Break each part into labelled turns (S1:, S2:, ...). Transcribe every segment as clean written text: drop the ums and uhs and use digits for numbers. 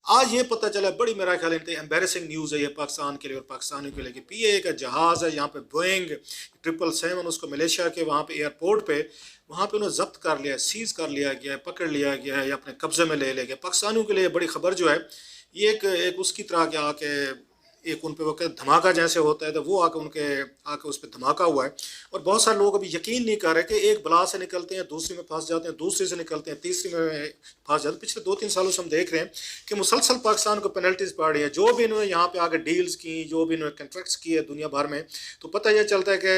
S1: आज ये पता चला, बड़ी मेरा ख्याल एम्बेरसिंग न्यूज़ है ये पाकिस्तान के लिए और पाकिस्तानियों के लिए, कि पीए का जहाज़ है यहाँ पे बोइंग 777, उसको मलेशिया के वहाँ पे एयरपोर्ट पे वहाँ पे उन्हें जब्त कर लिया, सीज कर लिया गया है, पकड़ लिया गया है या अपने कब्जे में ले लिया गया। पाकिस्तानियों के लिए बड़ी खबर जो है ये एक उसकी तरह के आके एक उन पे वो कहते धमाका जैसे होता है, तो वो आके उनके आके उस पर धमाका हुआ है। और बहुत सारे लोग अभी यकीन नहीं कर रहे कि एक बला से निकलते हैं, दूसरी में फंस जाते हैं, दूसरी से निकलते हैं, तीसरी में फंस जाते हैं। पिछले 2-3 सालों से हम देख रहे हैं कि मुसलसल पाकिस्तान को पेनल्टीज पड़ रही है, जो भी इन्होंने यहाँ पे आके डील्स की, जो भी इन्होंने कॉन्ट्रैक्ट्स किए दुनिया भर में, तो पता यह चलता है कि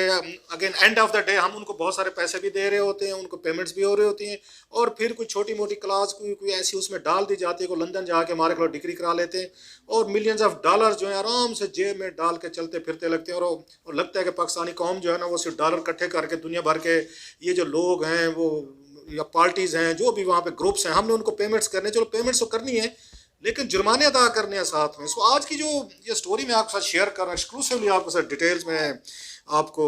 S1: again end of the day हम उनको बहुत सारे पैसे भी दे रहे होते हैं, उनको पेमेंट्स भी हो रही होती हैं, और फिर कोई छोटी मोटी क्लास कोई ऐसी उसमें डाल दी जाती है, को लंदन जाके हमारे खिलाफ डिग्री करा लेते हैं और मिलियंस ऑफ डॉलर जो है आराम से जेब में डाल के चलते फिरते लगते हैं। और लगता है कि पाकिस्तानी कौम जो है ना वो सिर्फ डॉलर इकट्ठे करके दुनिया भर के ये जो लोग हैं वो या पार्टीज हैं, जो भी वहाँ पे ग्रुप्स हैं, हमने उनको पेमेंट्स करने, चलो पेमेंट्स तो करनी है लेकिन जुर्माने अदा करने हैं साथ में। सो आज की जो ये स्टोरी मैं आपके साथ शेयर कर रहा हूँ एक्सक्लूसिवली आपके साथ डिटेल्स में आपको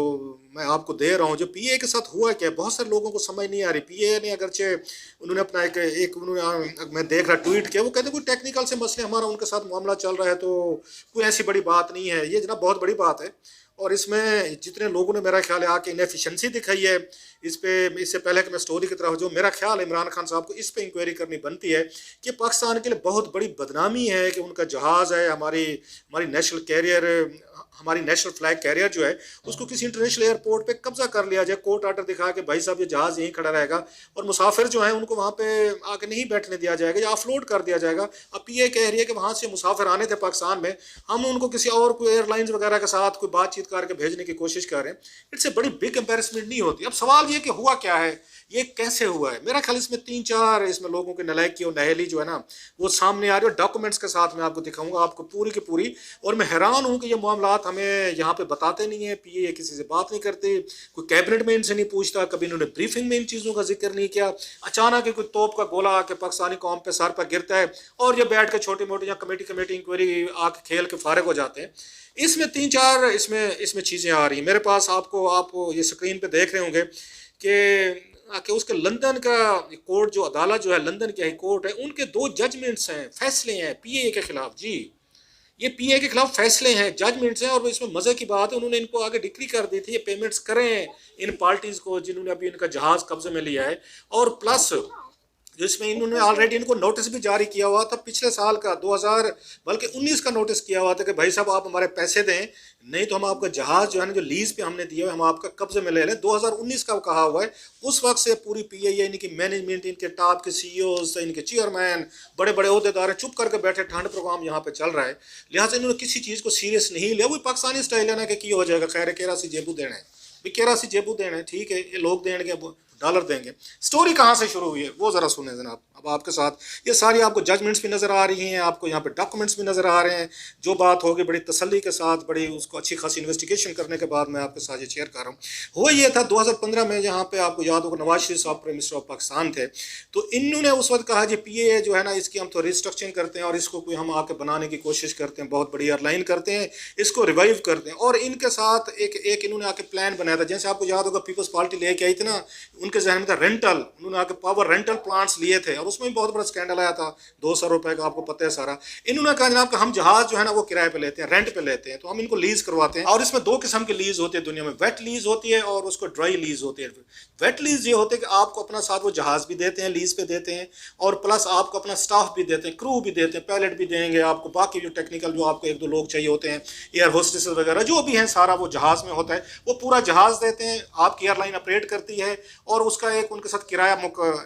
S1: मैं आपको दे रहा हूँ। जो पीए के साथ हुआ क्या है, बहुत सारे लोगों को समझ नहीं आ रही। पीए ने अगरचे उन्होंने अपना एक उन्होंने मैं देख रहा ट्वीट किया, वो कहते कोई टेक्निकल से मसले हमारा उनके साथ मामला चल रहा है, तो कोई ऐसी बड़ी बात नहीं है। ये जनाब बहुत बड़ी बात है और इसमें जितने लोगों ने मेरा ख्याल है आके इनएफिशिएंसी दिखाई है इस पे, इससे पहले कि मैं स्टोरी की तरफ जो मेरा ख्याल है इमरान खान साहब को इस पे इंक्वायरी करनी बनती है कि पाकिस्तान के लिए बहुत बड़ी बदनामी है कि उनका जहाज़ है, हमारी हमारी नेशनल कैरियर, हमारी नेशनल फ्लैग कैरियर जो है उसको किसी इंटरनेशनल एयरपोर्ट पे कब्जा कर लिया जाए, कोर्ट ऑर्डर दिखा के भाई साहब ये जहाज़ यहीं खड़ा रहेगा और मुसाफिर जो है उनको वहाँ पे आके नहीं बैठने दिया जाएगा या ऑफलोड कर दिया जाएगा। अब पीए कह रही है कि वहाँ से मुसाफिर आने थे पाकिस्तान में, हम उनको किसी और कोई एयरलाइंस वगैरह के साथ कोई बातचीत करके भेजने की कोशिश कर रहे हैं। इट्स ए बड़ी बिग एम्बेरसमेंट नहीं होती। अब सवाल ये कि हुआ क्या है, ये कैसे हुआ है। मेरा ख्याल इसमें 3-4 इसमें लोगों की नलायकी और नहेली जो है ना वो सामने आ रही है। डॉक्यूमेंट्स के साथ मैं आपको दिखाऊंगा आपको पूरी की पूरी। और मैं हैरान हूँ कि ये मामलात हमें यहाँ पे बताते नहीं है, पीए किसी से बात नहीं करते, कोई कैबिनेट में इनसे नहीं पूछता, कभी इन्होंने ब्रीफिंग में इन चीज़ों का जिक्र नहीं किया। अचानक कोई तोप का गोला आके पाकिस्तानी कौम पे सर पर गिरता है और ये बैठ के छोटी मोटी या कमेटी इंक्वायरी आके खेल के फारिग हो जाते हैं। इसमें 3-4 इसमें चीज़ें आ रही हैं मेरे पास। आप ये स्क्रीन पे देख रहे होंगे कि उसके लंदन का कोर्ट जो अदालत जो है लंदन की हाई कोर्ट है, उनके 2 जजमेंट्स हैं, फैसले हैं पीए के खिलाफ। जी ये पीए के खिलाफ फैसले हैं, जजमेंट्स हैं। और इसमें मजे की बात है उन्होंने इनको आगे डिक्री कर दी थी ये पेमेंट्स करें इन पार्टीज को जिन्होंने अभी इनका जहाज कब्जे में लिया है। और प्लस जिसमें इन्होंने ऑलरेडी इनको नोटिस भी जारी किया हुआ था पिछले साल का 2000 बल्कि 19 का नोटिस किया हुआ था कि भाई साहब आप हमारे पैसे दें, नहीं तो हम आपका जहाज जो है ना जो लीज पे हमने दिया है हम आपका कब्जे में ले लें। 2019 का कहा हुआ है। उस वक्त से पूरी पीआईए इनकी मैनेजमेंट, इनके टॉप के सीईओज, इनके चेयरमैन, बड़े बड़े अहदेदार चुप करके बैठे, ठंड प्रोग्राम यहाँ पे चल रहा है। लिहाजा इन्होंने किसी चीज़ को सीरियस नहीं लिया। वही पाकिस्तानी स्टाइल है ना कि हो जाएगा, खैर केरा सी जेबू देना है, केरा सी जेबू देना है, ठीक है ये लोग देंगे डॉलर देंगे। स्टोरी कहाँ से शुरू हुई है वो ज़रा सुने जनाब। अब आपके साथ ये सारी आपको जजमेंट्स भी नज़र आ रही हैं, आपको यहाँ पे डॉक्यूमेंट्स भी नज़र आ रहे हैं। जो बात होगी बड़ी तसल्ली के साथ, बड़ी उसको अच्छी खासी इन्वेस्टिगेशन करने के बाद मैं आपके साथ ये शेयर कर रहा हूँ। हुआ ये था 2015 में, जहाँ पे आपको याद होगा नवाज शरीफ साहब प्राइम मिनिस्टर ऑफ पाकिस्तान थे, तो इन्होंने उस वक्त कहा जी पीए जो है ना इसकी हम तो रिस्ट्रक्चरिंग करते हैं और इसको कोई हम आके बनाने की कोशिश करते हैं, बहुत बड़ी एयरलाइन करते हैं, इसको रिवाइव करते हैं। और इनके साथ एक इन्होंने आके प्लान बनाया था। जैसे आपको याद होगा पीपल्स पार्टी लेके आई थी ना, उनके जहन में था रेंटल, उन्होंने आके पावर रेंटल प्लांट्स लिए थे और उसमें भी बहुत बड़ा स्कैंडल आया था। 200 रुपए का आपको पता है सारा। इन्होंने कहा जनाब कि हम जहाज जो है ना वो किराए पे लेते हैं, रेंट पे लेते हैं, तो हम इनको लीज करवाते हैं। और इसमें 2 किस्म की लीज होती है दुनिया में, वेट लीज होती है और उसको ड्राई लीज होती है। वेट लीज ये होती है कि आपको अपना साथ वो जहाज भी देते हैं, लीज पे देते हैं, और प्लस आपको अपना स्टाफ भी देते हैं, क्रू भी देते हैं, पायलट भी देंगे आपको, बाकी जो टेक्निकल जो आपको 1-2 लोग चाहिए होते हैं, एयर होस्टेस वगैरह जो भी हैं, सारा वो जहाज में होता है। वो पूरा जहाज देते हैं, आपकी एयरलाइन ऑपरेट करती है और उसका एक उनके साथ किराया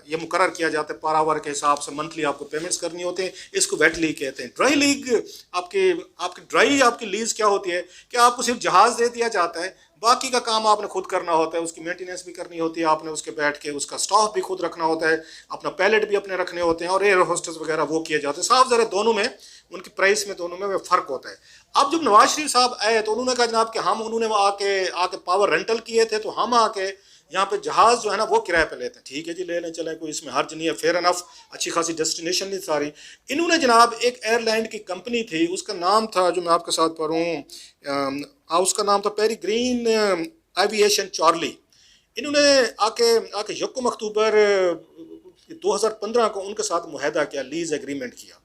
S1: ये मुकर्रर किया जाता है, पर आवर के हिसाब से मंथली आपको पेमेंट्स करनी होते हैं। इसको वेट लीग कहते हैं। ड्राई लीग आपकी ड्राई आपकी लीज क्या होती है कि आपको सिर्फ जहाज दे दिया जाता है, बाकी का काम आपने खुद करना होता है, उसकी मेंटेनेंस भी करनी होती है आपने, उसके बैठ के उसका स्टाफ भी खुद रखना होता है, अपना पायलट भी अपने रखने होते हैं और एयर होस्टेस वगैरह वो किए जाते हैं। साफ ज़रा दोनों में उनकी प्राइस में दोनों में फ़र्क होता है। अब जब नवाज शरीफ साहब आए तो उन्होंने कहा जनाब कि हम उन्होंने आके पावर रेंटल किए थे, तो हम आके यहाँ पे जहाज़ जो है ना वो किराए पे लेते हैं। ठीक है जी, ले लें, चले, कोई इसमें हर्ज नहीं है, फेयर एनफ, अच्छी खासी डेस्टिनेशन नहीं सारी। इन्होंने जनाब एक एयरलाइन की कंपनी थी, उसका नाम था जो मैं आपके साथ पढ़ूँ, उसका नाम था पेरीग्रीन एविएशन चार्ली। इन्होंने आके 1 अक्टूबर 2015 को उनके साथ मुआहदा किया, लीज एग्रीमेंट किया।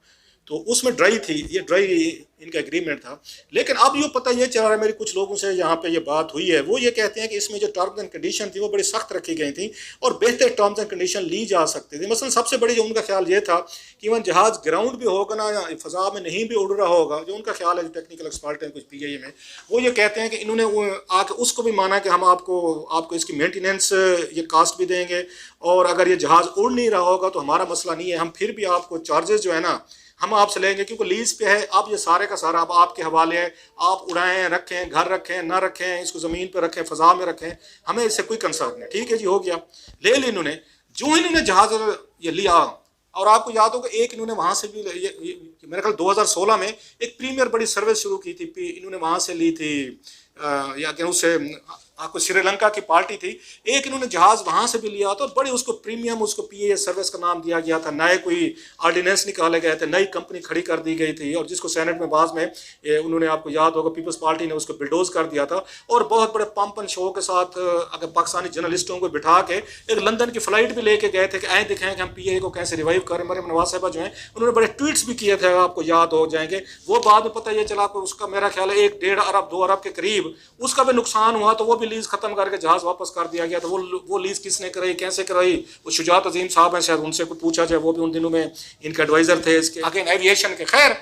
S1: तो उसमें ड्राई थी, ये ड्राई इनका एग्रीमेंट था। लेकिन अब ये पता ये चल रहा है, मेरी कुछ लोगों से यहाँ पे ये बात हुई है, वो ये कहते हैं कि इसमें जो टर्म्स एंड कंडीशन थी वो बड़ी सख्त रखी गई थी और बेहतर टर्म्स एंड कंडीशन ली जा सकती थी। मसलन सबसे बड़ी जो उनका ख्याल ये था कि इवन जहाज़ ग्राउंड भी होगा ना या फ़ज़ा में नहीं भी उड़ रहा होगा, जो उनका ख्याल है, जो टेक्निकल एक्सपर्ट हैं कुछ PIA में, वो ये कहते हैं कि इन्होंने आके उसको भी माना कि हम आपको इसकी मेंटेनेंस ये कास्ट भी देंगे, और अगर ये जहाज़ उड़ नहीं रहा होगा तो हमारा मसला नहीं है, हम फिर भी आपको चार्जेस जो है ना हम आपसे लेंगे, क्योंकि लीज पे है। अब ये सारे का सारा अब आपके हवाले है, आप उड़ाएं, रखें, घर रखें, ना रखें, इसको ज़मीन पर रखें, फ़ज़ा में रखें, हमें इससे कोई कंसर्न नहीं। ठीक है जी, हो गया, ले ली इन्होंने। जो इन्होंने जहाज़ ये लिया, और आपको याद होगा एक इन्होंने वहाँ से भी मेरे ख्याल 2016 में एक प्रीमियर बड़ी सर्विस शुरू की थी, इन्होंने वहाँ से ली थी, या कि उससे आपको श्रीलंका की पार्टी थी, एक इन्होंने जहाज़ वहाँ से भी लिया था, और बड़ी उसको प्रीमियम, उसको PIA सर्विस का नाम दिया गया था, नए कोई ऑर्डिनेंस निकाले गए थे, नई कंपनी खड़ी कर दी गई थी, और जिसको सेनेट में बाद में उन्होंने, आपको याद होगा, पीपल्स पार्टी ने उसको बिल्डोज कर दिया था, और बहुत बड़े पंप एंड शो के साथ अगर पाकिस्तानी जर्नलिस्टों को बिठा के एक लंदन की फ़्लाइट भी लेके गए थे कि आए दिखाएं कि हम PIA को कैसे रिवाइव करें। मरियम नवाज साहिबा जो हैं उन्होंने बड़े ट्वीट्स भी किए थे, आपको याद हो जाएंगे वो। बाद में पता ये चला कि उसका मेरा ख्याल है 1-1.5 अरब 2 अरब के करीब उसका भी नुकसान हुआ, तो वो भी लीज खत्म करके जहाज वापस कर दिया गया। तो वो लीज किसने कराई, कैसे कराई, वो शुजात अजीम साहब हैं, शायद उनसे कुछ पूछा जाए, वो भी उन दिनों में इनके एडवाइजर थे इसके अगेन एविएशन के। खैर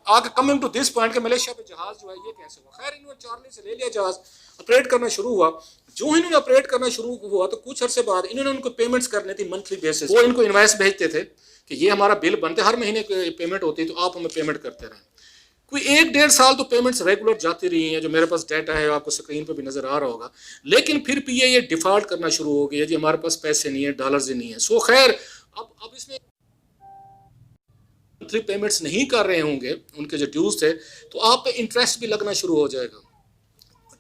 S1: आगे कमिंग टू दिस पॉइंट के मलेशिया पे जहाज जो है ये कैसे हुआ। खैर इन्होंने चार्ली से ले लिया जहाज, ऑपरेट करना शुरू हुआ। जो इन्होंने ऑपरेट करना शुरू हुआ तो कुछ अर्से बाद इन्होंने उनको पेमेंट्स करनी थी मंथली बेसिस। वो इनको इन्वाइस भेजते थे कि ये हमारा बिल बनते, हर महीने पेमेंट होती है, तो आप हमें पेमेंट करते रहें। कोई 1-1.5 साल तो पेमेंट्स रेगुलर जाती रही हैं, जो मेरे पास डाटा है आपको स्क्रीन पे भी नज़र आ रहा होगा। लेकिन फिर PIA ये डिफ़ॉल्ट करना शुरू हो गया, जी हमारे पास पैसे नहीं है, डॉलर्स ही नहीं है। सो खैर अब इसमें मंथली पेमेंट्स नहीं कर रहे होंगे, उनके जो ड्यूज थे, तो आप पे इंटरेस्ट भी लगना शुरू हो जाएगा।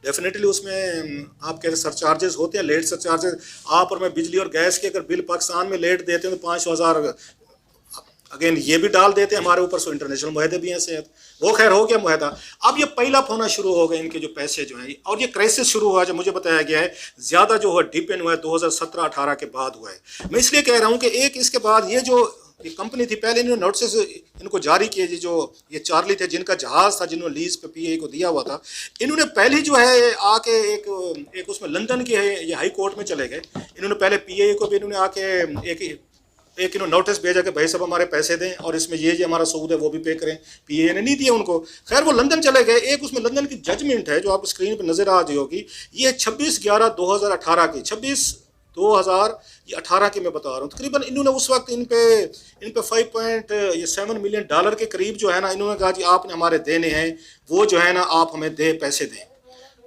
S1: डेफिनेटली उसमें आपके सरचार्जेस होते हैं, लेट सरचार्जेस। आप और मैं बिजली और गैस के अगर बिल पाकिस्तान में लेट देते हैं तो 5,000 अगेन ये भी डाल देते हैं हमारे ऊपर। सो इंटरनेशनल मुआहदे भी हैं सेहत, वो खैर हो गया मुआहदा। अब ये पहला होना शुरू हो गए इनके जो पैसे जो हैं, और ये क्राइसिस शुरू हुआ जो मुझे बताया गया है ज़्यादा जो है डिप इन हुआ है 2017-18 के बाद हुआ है। मैं इसलिए कह रहा हूँ कि एक इसके बाद ये जो ये कंपनी थी, पहले इन्होंने नोटिस इनको जारी किए, जो ये चार्ली थे जिनका जहाज़ था, जिन्होंने लीज पे PIA को दिया हुआ था, इन्होंने पहले जो है आके एक उसमें लंदन के ये हाई कोर्ट में चले गए। इन्होंने पहले PIA को भी इन्होंने आके एक इन्होंने नोटिस भेजा कि भाई साहब हमारे पैसे दें और इसमें ये हमारा सूद है वो भी पे करें। PIA ने नहीं दिया उनको। खैर वो लंदन चले गए। एक उसमें लंदन की जजमेंट है जो आपको स्क्रीन पर नज़र आ रही होगी, ये 26/11/2018 की, 26/2018 की मैं बता रहा हूँ। तकरीबन इन्होंने उस वक्त इन पे $5.7 मिलियन के करीब जो है ना, इन्होंने कहा जी आपने हमारे देने हैं, वो जो है ना आप हमें पैसे दें।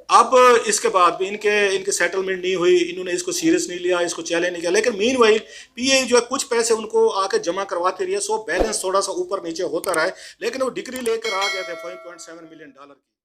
S1: अब इसके बाद भी इनके सेटलमेंट नहीं हुई, इन्होंने इसको सीरियस नहीं लिया, इसको चैलेंज नहीं किया। लेकिन मीनवाइल PIA जो है कुछ पैसे उनको आके जमा करवाती रही है, सो बैलेंस थोड़ा सा ऊपर नीचे होता रहा है। लेकिन वो डिग्री लेकर आ गए थे $5.7 मिलियन की।